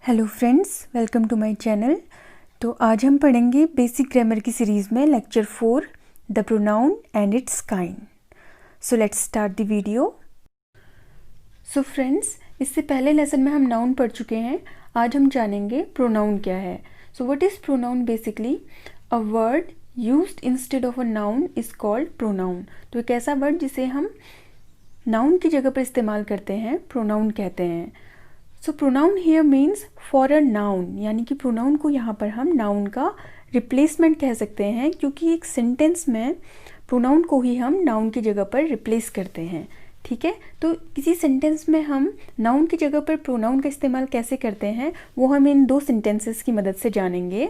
Hello friends, welcome to my channel. तो आज हम पढ़ेंगे बेसिक ग्रामर की सीरीज़ में lecture 4 the pronoun and its kind. So let's start the video. So friends, इससे पहले लेसन में हम नाउन पढ़ चुके हैं। आज हम जानेंगे प्रोनाउन क्या है। So what is pronoun? Basically a word used instead of a noun is called pronoun. तो एक ऐसा वर्ड जिसे हम नाउन की जगह पर इस्तेमाल करते हैं प्रोनाउन कहते हैं। So pronoun here means for a noun, यानी कि प्रोनाउन को यहाँ पर हम नाउन का रिप्लेसमेंट कह सकते हैं, क्योंकि एक सेंटेंस में प्रोनाउन को ही हम नाउन की जगह पर रिप्लेस करते हैं। ठीक है, तो किसी सेंटेंस में हम नाउन की जगह पर प्रोनाउन का इस्तेमाल कैसे करते हैं वो हम इन दो सेंटेंसेस की मदद से जानेंगे।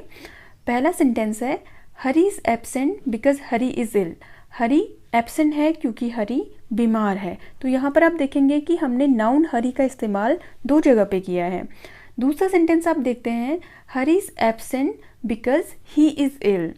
पहला सेंटेंस है Hari is absent because Hari is ill. Hari absent है क्योंकि हरी बीमार है। तो यहाँ पर आप देखेंगे कि हमने नाउन हरी का इस्तेमाल दो जगह पे किया है। दूसरा सेंटेंस आप देखते हैं Hari is absent because he is ill.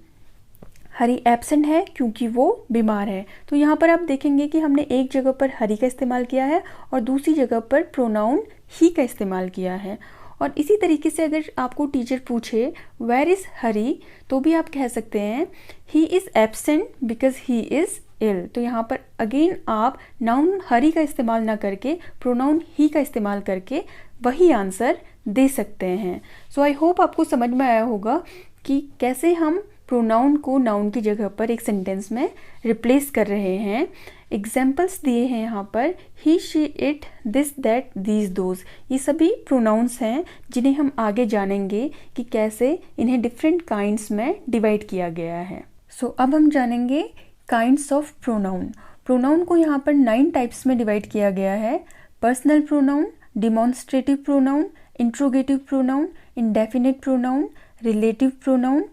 Hari absent है क्योंकि वो बीमार है। तो यहाँ पर आप देखेंगे कि हमने एक जगह पर हरी का इस्तेमाल किया है और दूसरी जगह पर प्रोनाउन ही का इस्तेमाल किया है। और इसी तरीके से अगर आपको टीचर पूछे वेयर इज़ हरी, तो भी आप कह सकते हैं he is absent because he is ill. तो यहाँ पर अगेन आप नाउन हरी का इस्तेमाल ना करके प्रोनाउन ही का इस्तेमाल करके वही आंसर दे सकते हैं। सो आई होप आपको समझ में आया होगा कि कैसे हम प्रोनाउन को नाउन की जगह पर एक सेंटेंस में रिप्लेस कर रहे हैं। एग्जाम्पल्स दिए हैं यहाँ पर he, she, it, this, that, these, those. ये सभी प्रोनाउंस हैं जिन्हें हम आगे जानेंगे कि कैसे इन्हें डिफरेंट काइंड्स में डिवाइड किया गया है। सो अब हम जानेंगे काइंड्स ऑफ प्रोनाउन। प्रोनाउन को यहाँ पर 9 टाइप्स में डिवाइड किया गया है। Personal pronoun, demonstrative pronoun, interrogative pronoun, indefinite pronoun, relative pronoun,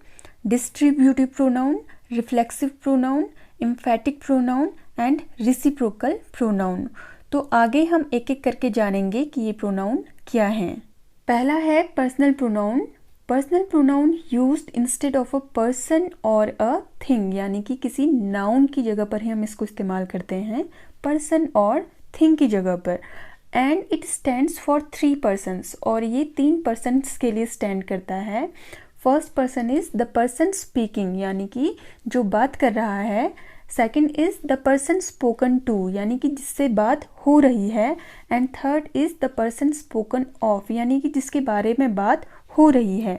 distributive pronoun, reflexive pronoun, emphatic pronoun and reciprocal pronoun. तो आगे हम एक एक करके जानेंगे कि ये प्रोनाउन क्या हैं। पहला है personal pronoun. Personal pronoun used instead of a person और अ थिंग, यानी कि किसी नाउन की जगह पर ही हम इसको इस्तेमाल करते हैं, पर्सन और थिंग की जगह पर। And it stands for 3 persons, और ये 3 पर्सन्स के लिए स्टैंड करता है। First person is the person speaking, यानी कि जो बात कर रहा है। Second is the person spoken to, यानी कि जिससे बात हो रही है। And third is the person spoken of, यानी कि जिसके बारे में बात हो रही है।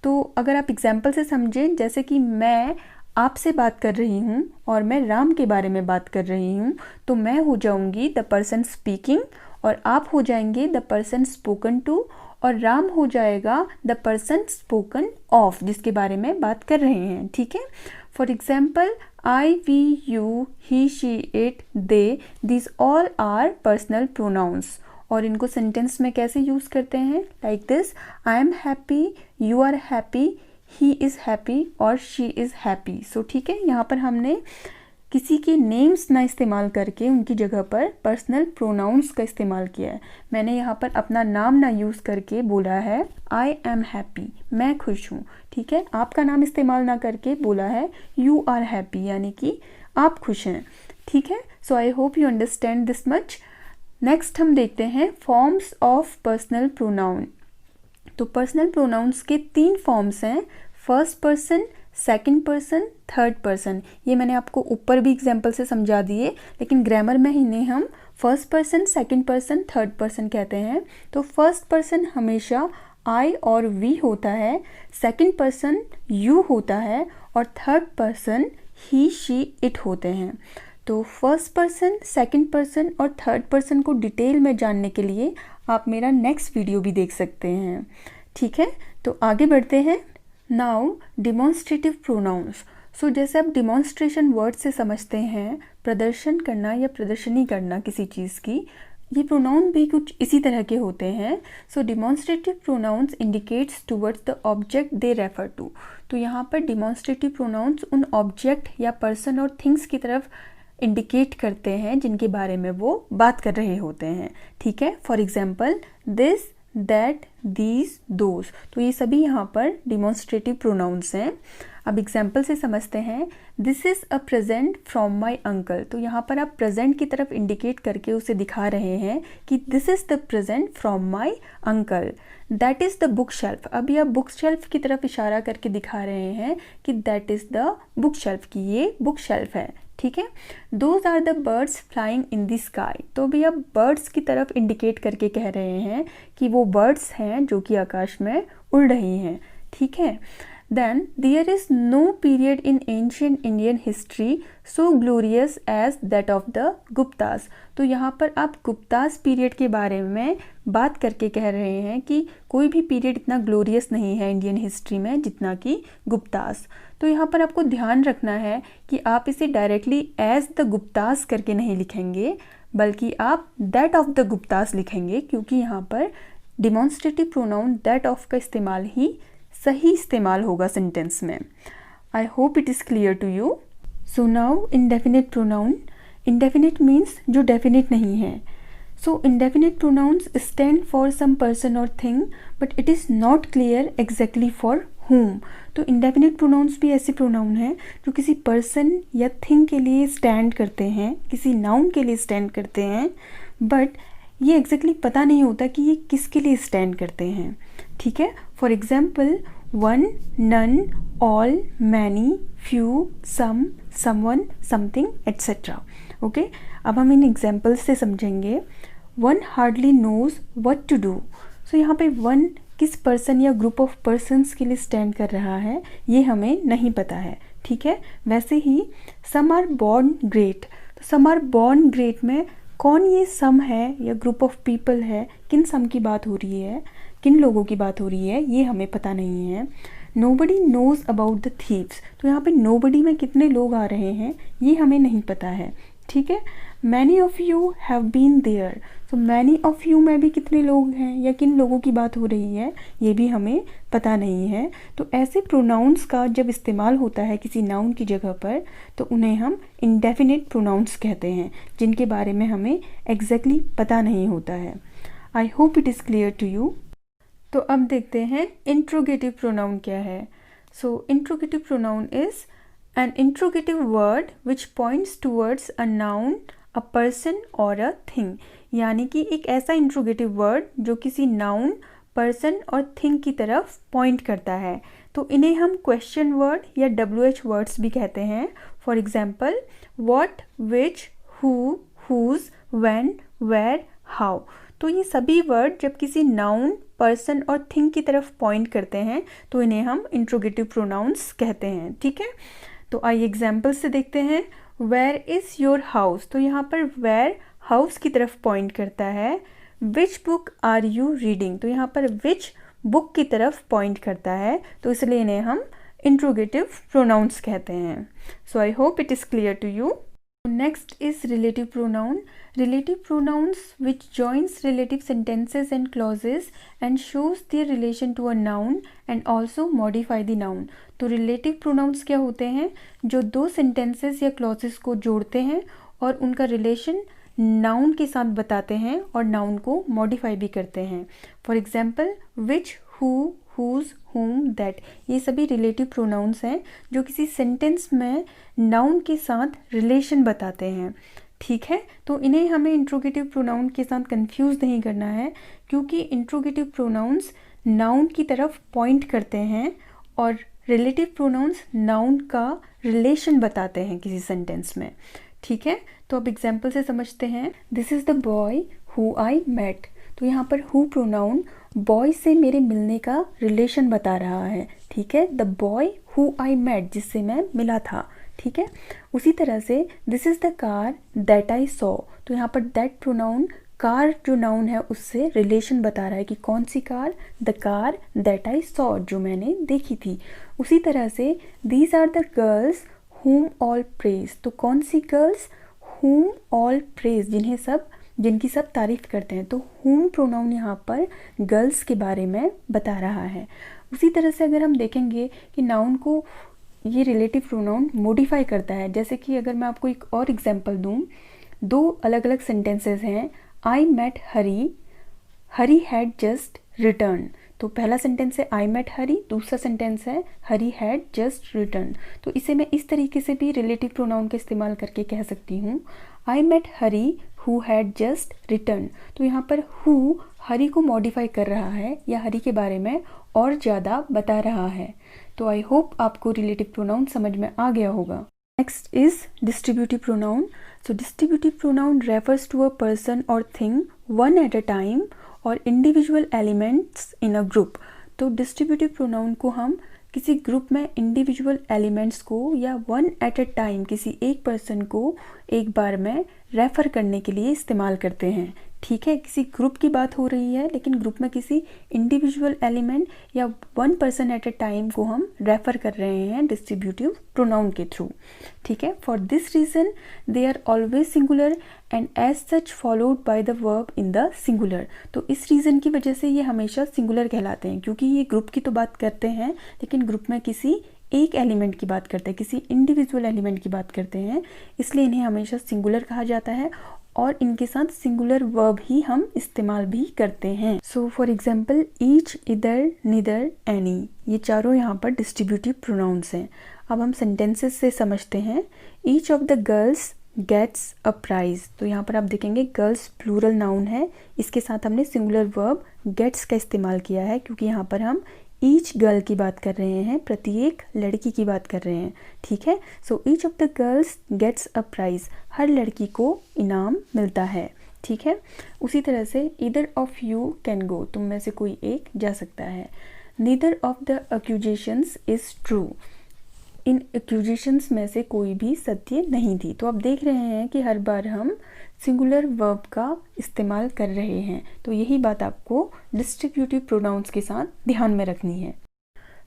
तो अगर आप एग्जाम्पल से समझें, जैसे कि मैं आपसे बात कर रही हूँ और मैं राम के बारे में बात कर रही हूँ, तो मैं हो जाऊँगी द पर्सन स्पीकिंग और आप हो जाएंगे द पर्सन स्पोकन टू, और राम हो जाएगा द पर्सन स्पोकन ऑफ, जिसके बारे में बात कर रहे हैं। ठीक है, for example I, we, you, he, she, it, they, this all are personal pronouns. और इनको सेंटेंस में कैसे यूज़ करते हैं? Like this, I am happy, you are happy, he is happy और शी इज़ हैप्पी। सो ठीक है, यहाँ पर हमने किसी के नेम्स ना इस्तेमाल करके उनकी जगह पर पर्सनल प्रोनाउंस का इस्तेमाल किया है। मैंने यहाँ पर अपना नाम ना यूज़ करके बोला है आई एम हैप्पी, मैं खुश हूँ। ठीक है, आपका नाम इस्तेमाल ना करके बोला है यू आर हैप्पी, यानी कि आप खुश हैं। ठीक है, so I hope you understand this much. Next हम देखते हैं फॉर्म्स ऑफ पर्सनल प्रोनाउन। तो पर्सनल प्रोनाउंस के 3 फॉर्म्स हैं, first person, second person, third person. ये मैंने आपको ऊपर भी एग्जाम्पल से समझा दिए, लेकिन ग्रामर में इन्हें हम first person, second person, third person कहते हैं। तो फर्स्ट पर्सन हमेशा आई और वी होता है, सेकंड पर्सन यू होता है और third person he, she, it होते हैं। तो फर्स्ट पर्सन, सेकंड पर्सन और थर्ड पर्सन को डिटेल में जानने के लिए आप मेरा नेक्स्ट वीडियो भी देख सकते हैं। ठीक है, तो आगे बढ़ते हैं। Now demonstrative pronounce. सो जैसे आप डिमॉन्स्ट्रेशन वर्ड से समझते हैं प्रदर्शन करना या प्रदर्शनी करना किसी चीज़ की, ये प्रोनाउन भी कुछ इसी तरह के होते हैं। So demonstrative pronouns indicates towards the object they refer to. तो यहाँ पर डिमॉन्स्ट्रेटिव प्रोनाउंस उन ऑब्जेक्ट या पर्सन और थिंग्स की तरफ इंडिकेट करते हैं जिनके बारे में वो बात कर रहे होते हैं। ठीक है, for example this, that, these, those. तो ये सभी यहाँ पर डिमॉन्स्ट्रेटिव प्रोनाउंस हैं। अब एग्जाम्पल से समझते हैं। This is a present from my uncle. तो यहाँ पर आप प्रेजेंट की तरफ इंडिकेट करके उसे दिखा रहे हैं कि this is the present from my uncle. That is the book shelf. अभी आप बुक शेल्फ की तरफ इशारा करके दिखा रहे हैं कि that is the book shelf, की ये बुक शेल्फ है। ठीक है। Those are the birds flying in the sky. तो भी आप बर्ड्स की तरफ इंडिकेट करके कह रहे हैं कि वो बर्ड्स हैं जो कि आकाश में उड़ रही हैं। ठीक है। Then there is no period in ancient Indian history so glorious as that of the Guptas। तो यहाँ पर आप गुप्तास पीरियड के बारे में बात करके कह रहे हैं कि कोई भी पीरियड इतना ग्लोरियस नहीं है इंडियन हिस्ट्री में जितना कि गुप्तास। तो यहाँ पर आपको ध्यान रखना है कि आप इसे डायरेक्टली एज द गुप्तास करके नहीं लिखेंगे, बल्कि आप दैट ऑफ द गुप्तास लिखेंगे, क्योंकि यहाँ पर डिमॉन्स्ट्रेटिव प्रोनाउन दैट ऑफ का इस्तेमाल ही सही इस्तेमाल होगा सेंटेंस में। I hope it is clear to you. So now indefinite pronoun. Indefinite means जो डेफिनेट नहीं है। So indefinite pronouns stand for some person और thing but it is not clear exactly for whom। तो indefinite pronouns भी ऐसे pronoun हैं जो किसी पर्सन या थिंग के लिए स्टैंड करते हैं, किसी नाउन के लिए स्टैंड करते हैं, बट ये एग्जैक्टली पता नहीं होता कि ये किसके लिए स्टैंड करते हैं। ठीक है। For example one, none, all, many, few, some, someone, something, etcetera. Okay. अब हम इन एग्जाम्पल्स से समझेंगे। One hardly knows what to do. So यहाँ पे वन किस पर्सन या ग्रुप ऑफ पर्सन्स के लिए स्टैंड कर रहा है ये हमें नहीं पता है। ठीक है। वैसे ही सम आर बॉर्न ग्रेट। तो सम आर बॉर्न ग्रेट में कौन ये सम है या ग्रुप ऑफ पीपल है, किन सम की बात हो रही है, किन लोगों की बात हो रही है, ये हमें पता नहीं है। Nobody knows about the thieves. तो यहाँ पे नोबडी में कितने लोग आ रहे हैं ये हमें नहीं पता है। ठीक है। Many of you have been there. तो मैनी ऑफ यू में भी कितने लोग हैं या किन लोगों की बात हो रही है ये भी हमें पता नहीं है। तो ऐसे प्रोनाउंस का जब इस्तेमाल होता है किसी नाउन की जगह पर तो उन्हें हम इंडेफिनिट प्रोनाउंस कहते हैं, जिनके बारे में हमें एग्जैक्टली पता नहीं होता है। I hope it is clear to you. तो अब देखते हैं इंट्रोगेटिव प्रोनाउन क्या है। So interrogative pronoun is an interrogative word which points towards a noun, a person or a thing। यानी कि एक ऐसा इंट्रोगेटिव वर्ड जो किसी नाउन, पर्सन और थिंग की तरफ पॉइंट करता है। तो इन्हें हम क्वेश्चन वर्ड या WH वर्ड्स भी कहते हैं। For example what, which, who, whose, when, where, how. तो ये सभी वर्ड जब किसी नाउन, पर्सन और थिंग की तरफ पॉइंट करते हैं तो इन्हें हम इंट्रोगेटिव प्रोनाउंस कहते हैं। ठीक है। तो आइए एग्जाम्पल से देखते हैं। Where is your house. तो यहाँ पर वेयर हाउस की तरफ पॉइंट करता है। Which book are you reading. तो यहाँ पर विच बुक की तरफ पॉइंट करता है, तो इसलिए इन्हें हम इंट्रोगेटिव प्रोनाउंस कहते हैं। So I hope it is clear to you. Next is relative pronoun. Relative pronouns which joins relative sentences and clauses and shows their relation to a noun and also modify the noun। तो relative pronouns क्या होते हैं? जो दो sentences या clauses को जोड़ते हैं और उनका relation noun के साथ बताते हैं और noun को modify भी करते हैं। For example, which, who, whose, whom, that। ये सभी रिलेटिव प्रोनाउंस हैं जो किसी सेंटेंस में नाउन के साथ रिलेशन बताते हैं। ठीक है। तो इन्हें हमें इंट्रोगेटिव प्रोनाउन के साथ कंफ्यूज नहीं करना है, क्योंकि इंट्रोगेटिव प्रोनाउंस नाउन की तरफ पॉइंट करते हैं और रिलेटिव प्रोनाउंस नाउन का रिलेशन बताते हैं किसी सेंटेंस में। ठीक है। तो अब एग्जाम्पल से समझते हैं। This is the boy who I met. तो यहाँ पर हु प्रोनाउन बॉय से मेरे मिलने का रिलेशन बता रहा है। ठीक है। The boy who I met, जिससे मैं मिला था। ठीक है। उसी तरह से this is the car that I saw. तो यहाँ पर दैट प्रोनाउन कार जो नाउन है उससे रिलेशन बता रहा है कि कौन सी car, the car that I saw, जो मैंने देखी थी। उसी तरह से these are the girls whom all praise। तो कौन सी गर्ल्स, whom all praise, जिनकी सब तारीफ करते हैं। तो whom प्रोनाउन यहाँ पर गर्ल्स के बारे में बता रहा है। उसी तरह से अगर हम देखेंगे कि नाउन को ये रिलेटिव प्रोनाउन मॉडिफाई करता है, जैसे कि अगर मैं आपको एक और एग्जांपल दूँ, दो अलग अलग सेंटेंसेस हैं। I met Hari, Hari had just return. तो पहला सेंटेंस है आई मेट हरी, दूसरा सेंटेंस है हरी हैड जस्ट रिटर्न। तो इसे मैं इस तरीके से भी रिलेटिव प्रोनाउन का इस्तेमाल करके कह सकती हूँ, I met Hari who had just return. तो यहाँ पर हु हरी को मॉडिफाई कर रहा है या हरी के बारे में और ज़्यादा बता रहा है। तो आई होप आपको रिलेटिव प्रोनाउन समझ में आ गया होगा। Next is distributive pronoun. So distributive pronoun refers to a person और thing one at a time और individual elements in a group. तो डिस्ट्रीब्यूटिव प्रोनाउन को हम किसी ग्रुप में इंडिविजुअल एलिमेंट्स को या वन एट अ टाइम किसी एक पर्सन को एक बार में रेफ़र करने के लिए इस्तेमाल करते हैं। ठीक है, किसी ग्रुप की बात हो रही है लेकिन ग्रुप में किसी इंडिविजुअल एलिमेंट या one person at a time को हम रेफ़र कर रहे हैं डिस्ट्रीब्यूटिव प्रोनाउन के थ्रू। ठीक है, for this reason they are always singular and as such followed by the verb in the singular. तो इस रीज़न की वजह से ये हमेशा सिंगुलर कहलाते हैं, क्योंकि ये ग्रुप की तो बात करते हैं लेकिन ग्रुप में किसी एक एलिमेंट की बात करते हैं, किसी इंडिविजुअल एलिमेंट की बात करते हैं, इसलिए इन्हें हमेशा सिंगुलर कहा जाता है और इनके साथ सिंगुलर वर्ब ही हम इस्तेमाल भी करते हैं। सो फॉर एग्जाम्पल ईच, इधर, निदर, एनी, ये चारों यहाँ पर डिस्ट्रीब्यूटिव प्रोनाउंस हैं। अब हम सेंटेंसेस से समझते हैं। Each of the girls gets a prize. तो यहाँ पर आप देखेंगे गर्ल्स प्लूरल नाउन है, इसके साथ हमने सिंगुलर वर्ब गेट्स का इस्तेमाल किया है क्योंकि यहाँ पर हम ईच गर्ल की बात कर रहे हैं, प्रत्येक लड़की की बात कर रहे हैं। ठीक है, so each of the girls gets a prize, हर लड़की को इनाम मिलता है। ठीक है, उसी तरह से either of you can go, तुम में से कोई एक जा सकता है। Neither of the accusations is true, in accusations में से कोई भी सत्य नहीं थी। तो आप देख रहे हैं कि हर बार हम सिंगुलर वर्ब का इस्तेमाल कर रहे हैं, तो यही बात आपको डिस्ट्रीब्यूटिव प्रोनाउंस के साथ ध्यान में रखनी है।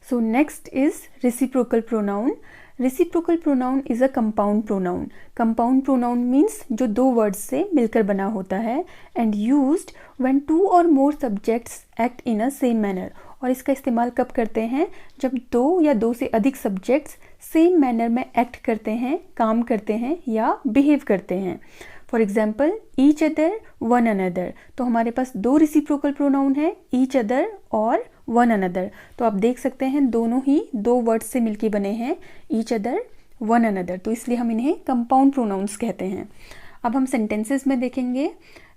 So next is reciprocal pronoun. Reciprocal pronoun is a compound pronoun. Compound pronoun means जो दो वर्ड्स से मिलकर बना होता है एंड यूज्ड व्हेन टू और मोर subjects act in a same manner. और इसका इस्तेमाल कब करते हैं? जब दो या दो से अधिक सब्जेक्ट्स सेम मैनर में एक्ट करते हैं, काम करते हैं या बिहेव करते हैं। For example each other, one another. तो हमारे पास दो रेसिप्रोकल प्रोनाउन है, ईच अदर और वन अनदर। तो आप देख सकते हैं दोनों ही दो वर्ड्स से मिलके बने हैं, ईच अदर, वन अनदर। तो इसलिए हम इन्हें कंपाउंड प्रोनाउंस कहते हैं। अब हम सेंटेंसेस में देखेंगे।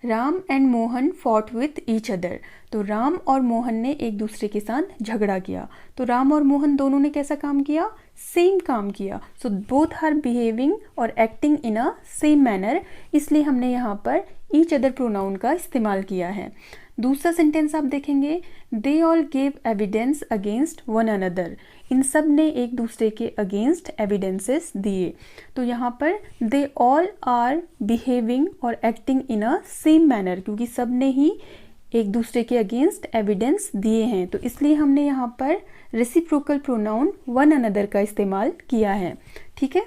Ram and Mohan fought with each other. तो राम और मोहन ने एक दूसरे के साथ झगड़ा किया। तो राम और मोहन दोनों ने कैसा काम किया? सेम काम किया। सो बोथ आर बिहेविंग और acting in a same manner, इसलिए हमने यहाँ पर ईच अदर प्रोनाउन का इस्तेमाल किया है। दूसरा सेंटेंस आप देखेंगे, they all give evidence against one another. इन सब ने एक दूसरे के अगेंस्ट एविडेंसेस दिए। तो यहाँ पर दे ऑल आर बिहेविंग और acting in a same manner, क्योंकि सब ने ही एक दूसरे के अगेंस्ट एविडेंस दिए हैं, तो इसलिए हमने यहाँ पर रेसिप्रोकल प्रोनाउन वन अनदर का इस्तेमाल किया है। ठीक है,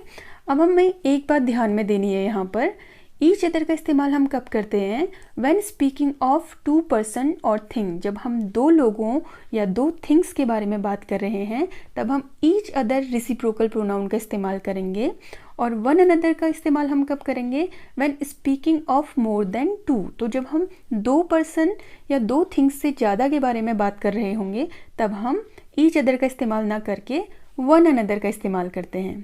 अब हमें एक बात ध्यान में देनी है, यहाँ पर ईच अदर का इस्तेमाल हम कब करते हैं? When speaking of two person और थिंग। जब हम दो लोगों या दो थिंग्स के बारे में बात कर रहे हैं तब हम ईच अदर रेसिप्रोकल प्रोनाउन का इस्तेमाल करेंगे। और वन अनदर का इस्तेमाल हम कब करेंगे? When speaking of more than two. तो जब हम दो पर्सन या दो थिंग्स से ज़्यादा के बारे में बात कर रहे होंगे तब हम ईच अदर का इस्तेमाल ना करके वन अनदर का इस्तेमाल करते हैं।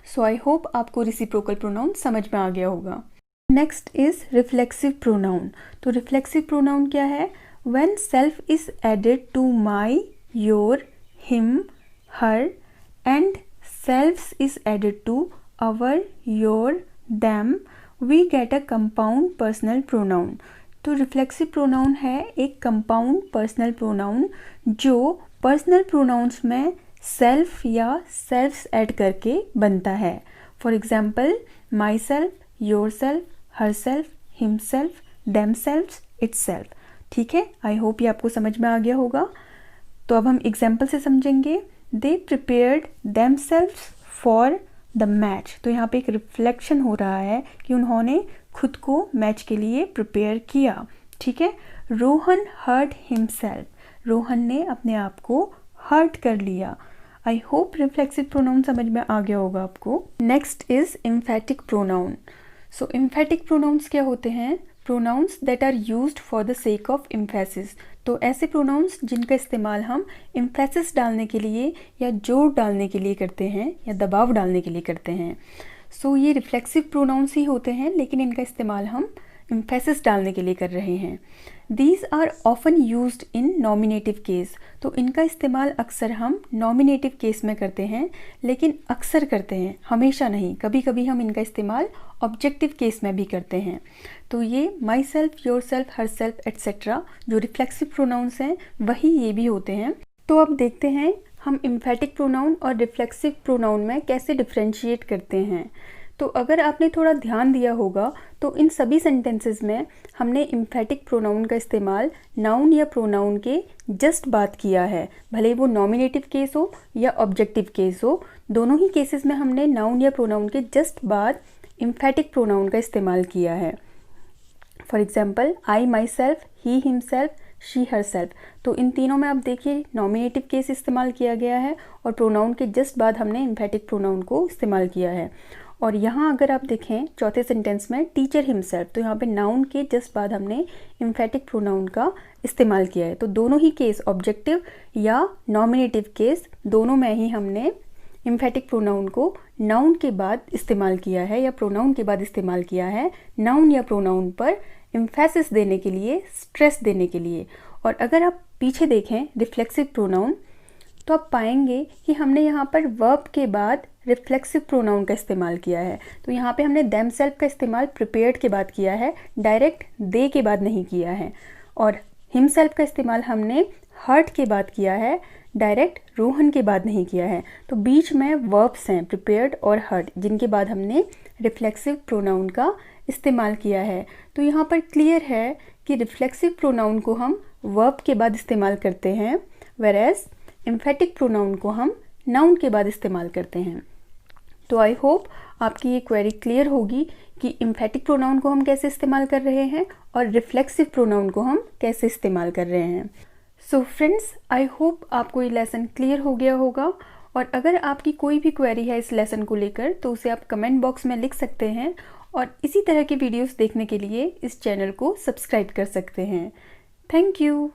सो आई होप आपको रेसिप्रोकल प्रोनाउन समझ में आ गया होगा। Next is reflexive pronoun. तो रिफ्लेक्सिव प्रोनाउन क्या है? When self is added to my, your, him, her and selves is added to our, your, them, we get a compound personal pronoun। तो reflexive प्रोनाउन है एक कंपाउंड पर्सनल प्रोनाउन जो personal pronouns में self या selves add करके बनता है। For example myself, yourself, herself, himself, themselves, itself. ठीक है, आई होप ये आपको समझ में आ गया होगा। तो अब हम एग्जाम्पल से समझेंगे। They prepared themselves for the match. तो यहाँ पे एक रिफ्लेक्शन हो रहा है कि उन्होंने खुद को मैच के लिए प्रिपेयर किया। ठीक है, रोहन हर्ट हिमसेल्फ। रोहन ने अपने आप को हर्ट कर लिया। आई होप रिफ्लेक्सिव प्रोनाउन समझ में आ गया होगा आपको। Next is emphatic pronoun. So emphatic pronouns क्या होते हैं? Pronouns that are used for the sake of emphasis. तो ऐसे प्रोनाउंस जिनका इस्तेमाल हम एम्फेसिस डालने के लिए या जोर डालने के लिए करते हैं या दबाव डालने के लिए करते हैं। सो ये रिफ्लेक्सिव प्रोनाउंस ही होते हैं, लेकिन इनका इस्तेमाल हम एम्फेसिस डालने के लिए कर रहे हैं। These are often used in nominative case. तो इनका इस्तेमाल अक्सर हम नॉमिनेटिव केस में करते हैं, लेकिन अक्सर करते हैं, हमेशा नहीं। कभी कभी हम इनका इस्तेमाल ऑब्जेक्टिव केस में भी करते हैं। तो ये my self, yourself, her self etcetera जो रिफ्लेक्सिव प्रोनाउंस हैं वही ये भी होते हैं। तो अब देखते हैं हम एम्फेटिक प्रोनाउन और रिफ्लेक्सिव प्रोनाउन में कैसे डिफ्रेंशिएट करते हैं। तो अगर आपने थोड़ा ध्यान दिया होगा तो इन सभी सेंटेंसेस में हमने एम्फेटिक प्रोनाउन का इस्तेमाल नाउन या प्रोनाउन के जस्ट बाद किया है, भले वो नॉमिनेटिव केस हो या ऑब्जेक्टिव केस हो। दोनों ही केसेस में हमने नाउन या प्रोनाउन के जस्ट बाद एम्फेटिक प्रोनाउन का इस्तेमाल किया है। For example, I my self, he himself, she her self. तो इन तीनों में आप देखिए नॉमिनेटिव केस इस्तेमाल किया गया है और प्रोनाउन के जस्ट बाद हमने एम्फेटिक प्रोनाउन को इस्तेमाल किया है। और यहाँ अगर आप देखें चौथे सेंटेंस में टीचर हिमसेल्फ, तो यहाँ पे नाउन के जस्ट बाद हमने एम्फेटिक प्रोनाउन का इस्तेमाल किया है। तो दोनों ही केस, ऑब्जेक्टिव या नॉमिनेटिव केस, दोनों में ही हमने एम्फेटिक प्रोनाउन को नाउन के बाद इस्तेमाल किया है या प्रोनाउन के बाद इस्तेमाल किया है, नाउन या प्रोनाउन पर एम्फेसिस देने के लिए, स्ट्रेस देने के लिए। और अगर आप पीछे देखें रिफ्लेक्सिव प्रोनाउन, तो आप पाएंगे कि हमने यहाँ पर वर्ब के बाद रिफ्लेक्सिव प्रोनाउन का इस्तेमाल किया है। तो यहाँ पे हमने देम सेल्फ का इस्तेमाल प्रिपेयर्ड के बाद किया है, डायरेक्ट दे के बाद नहीं किया है। और हिमसेल्फ का इस्तेमाल हमने हर्ट के बाद किया है, डायरेक्ट रोहन के बाद नहीं किया है। तो बीच में वर्ब्स हैं प्रिपेयर्ड और हर्ट, जिनके बाद हमने रिफ्लेक्सिव प्रोनाउन का इस्तेमाल किया है। तो यहाँ पर क्लियर है कि रिफ्लेक्सिव प्रोनाउन को हम वर्ब के बाद इस्तेमाल करते हैं, वेरएज एम्फेटिक प्रोनाउन को हम नाउन के बाद इस्तेमाल करते हैं। तो आई होप आपकी ये क्वेरी क्लियर होगी कि एम्फेटिक प्रोनाउन को हम कैसे इस्तेमाल कर रहे हैं और रिफ्लेक्सिव प्रोनाउन को हम कैसे इस्तेमाल कर रहे हैं। सो फ्रेंड्स, आई होप आपको ये लेसन क्लियर हो गया होगा। और अगर आपकी कोई भी क्वेरी है इस लेसन को लेकर तो उसे आप कमेंट बॉक्स में लिख सकते हैं और इसी तरह की वीडियोस देखने के लिए इस चैनल को सब्सक्राइब कर सकते हैं। Thank you.